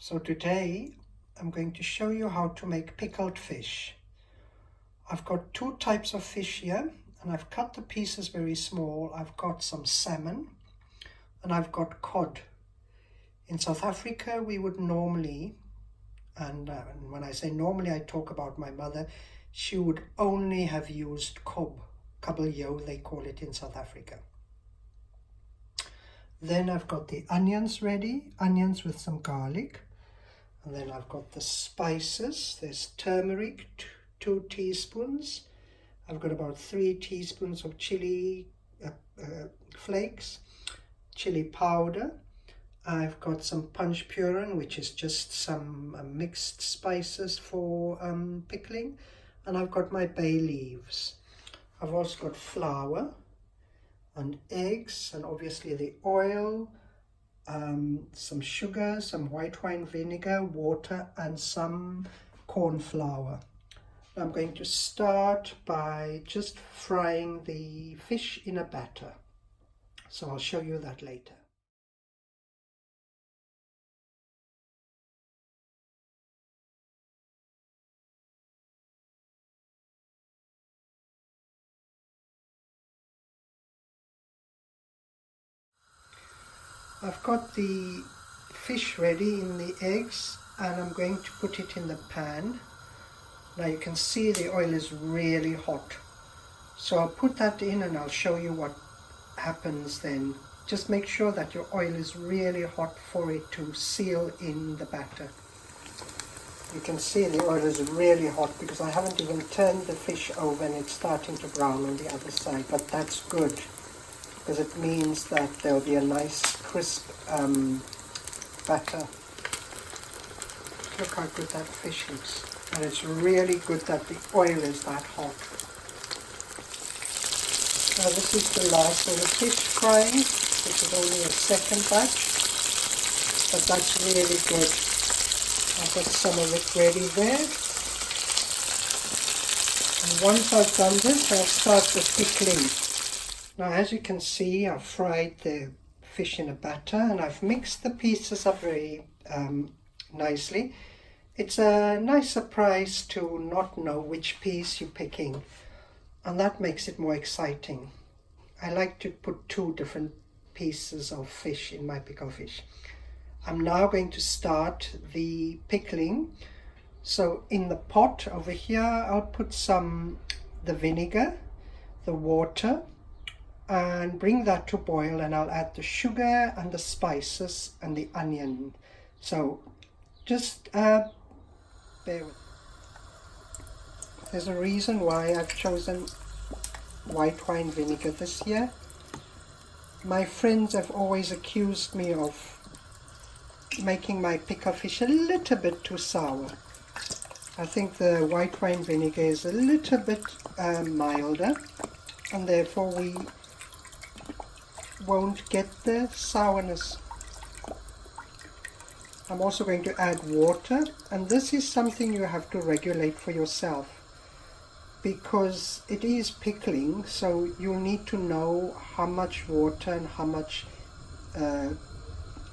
So today I'm going to show you how to make pickled fish. I've got two types of fish here and I've cut the pieces very small. I've got some salmon and I've got cod. In South Africa we would normally, and when I say normally I talk about my mother, she would only have used kabeljou they call it in South Africa. Then I've got the onions ready, onions with some garlic. And then I've got the spices. There's turmeric, 2 teaspoons. I've got about 3 teaspoons of chili flakes, chili powder. I've got some punch purin, which is just some mixed spices for pickling. And I've got my bay leaves. I've also got flour and eggs and obviously the oil, some sugar, some white wine vinegar, water and some corn flour. I'm going to start by just frying the fish in a batter. So I'll show you that later. I've got the fish ready in the eggs and I'm going to put it in the pan. Now you can see the oil is really hot. So I'll put that in and I'll show you what happens then. Just make sure that your oil is really hot for it to seal in the batter. You can see the oil is really hot because I haven't even turned the fish over and it's starting to brown on the other side, but that's good because it means that there'll be a nice crisp batter. Look how good that fish looks. And it's really good that the oil is that hot. Now this is the last of the fish frying. This is only a second batch, but that's really good. I've got some of it ready there. And once I've done this, I'll start the pickling. Now as you can see, I've fried the fish in a batter and I've mixed the pieces up very nicely. It's a nice surprise to not know which piece you're picking, and that makes it more exciting. I like to put 2 different pieces of fish in my pickled fish. I'm now going to start the pickling. So in the pot over here I'll put the vinegar, the water, and bring that to boil, and I'll add the sugar and the spices and the onion. So just bear with. There's a reason why I've chosen white wine vinegar this year. My friends have always accused me of making my pickled fish a little bit too sour. I think the white wine vinegar is a little bit milder, and therefore we won't get the sourness. I'm also going to add water, and this is something you have to regulate for yourself because it is pickling, so you'll need to know how much water and how much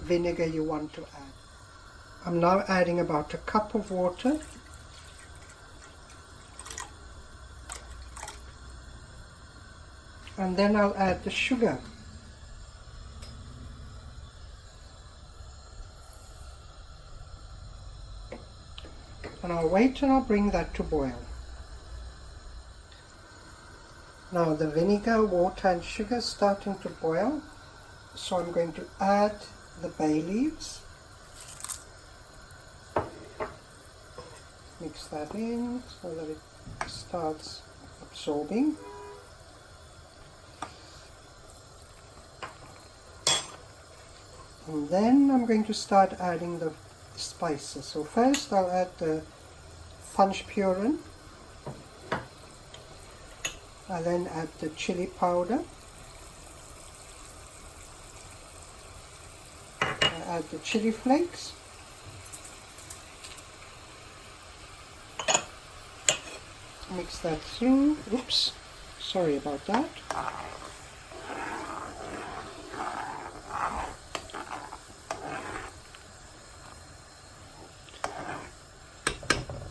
vinegar you want to add. I'm now adding about a cup of water. And then I'll add the sugar. And I'll wait and I'll bring that to boil. Now the vinegar, water and sugar is starting to boil, so I'm going to add the bay leaves. Mix that in so that it starts absorbing. And then I'm going to start adding the spices. So first I'll add the punch purin. I'll then add the chili powder. I'll add the chili flakes. Mix that through. Oops, sorry about that.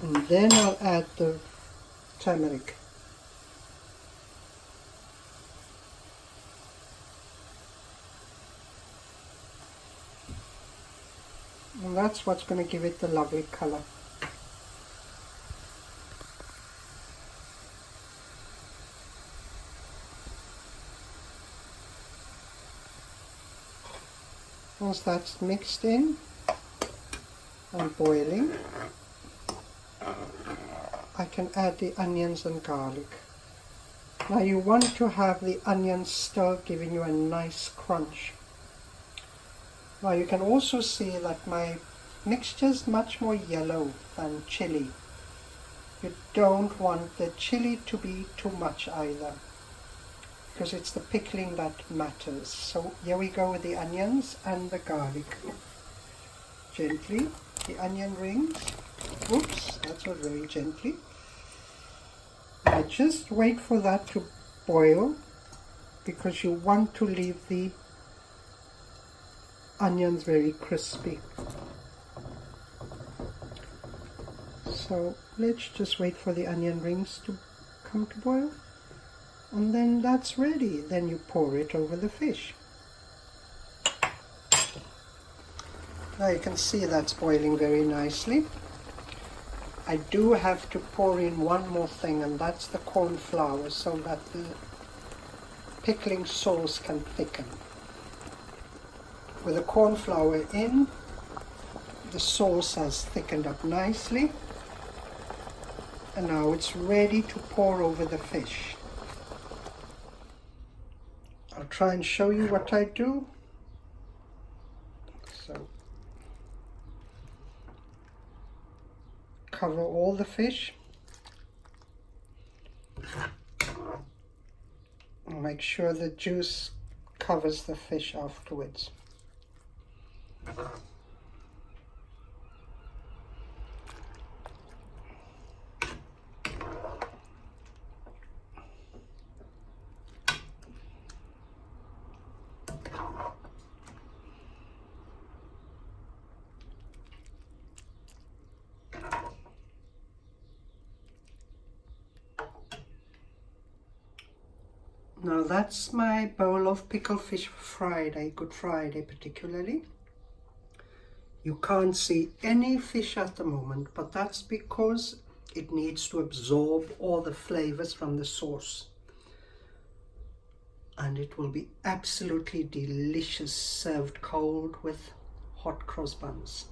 And then I'll add the turmeric. And that's what's going to give it the lovely color. Once that's mixed in and boiling, I can add the onions and garlic. Now you want to have the onions still giving you a nice crunch. Now you can also see that my mixture is much more yellow than chili. You don't want the chili to be too much either, because it's the pickling that matters. So here we go with the onions and the garlic. Gently, the onion rings. Oops, that's not very gently. Now just wait for that to boil, because you want to leave the onions very crispy. So let's just wait for the onion rings to come to boil. And then that's ready. Then you pour it over the fish. Now you can see that's boiling very nicely. I do have to pour in one more thing, and that's the corn flour, so that the pickling sauce can thicken. With the corn flour in, the sauce has thickened up nicely, and now it's ready to pour over the fish. I'll try and show you what I do. So cover all the fish. And make sure the juice covers the fish afterwards. Now that's my bowl of pickled fish for Friday, Good Friday particularly. You can't see any fish at the moment, but that's because it needs to absorb all the flavors from the sauce. And it will be absolutely delicious served cold with hot cross buns.